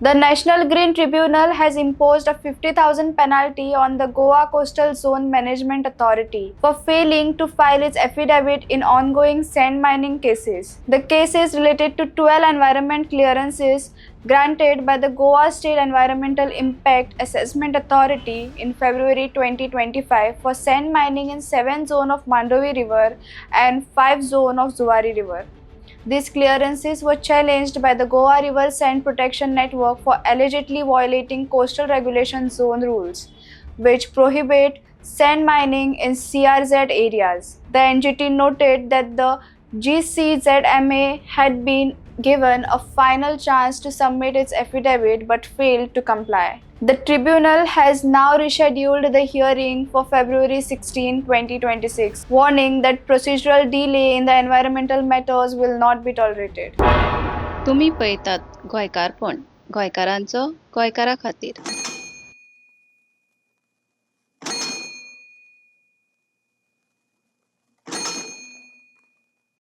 The National Green Tribunal has imposed a 50,000 penalty on the Goa Coastal Zone Management Authority for failing to file its affidavit in ongoing sand mining cases. The case is related to 12 environment clearances granted by the Goa State Environmental Impact Assessment Authority in February 2025 for sand mining in 7 zone of Mandovi River and 5 zone of Zuari River. These clearances were challenged by the Goa River Sand Protection Network for allegedly violating coastal regulation zone rules, which prohibit sand mining in CRZ areas. The entity noted that the GCZMA had been given a final chance to submit its affidavit but failed to comply. The tribunal has now rescheduled the hearing for February 16, 2026, warning that procedural delay in the environmental matters will not be tolerated. तुम्ही पळयतात गोंयकारपण, गोंयकारांचो गोंयकारा खातीर.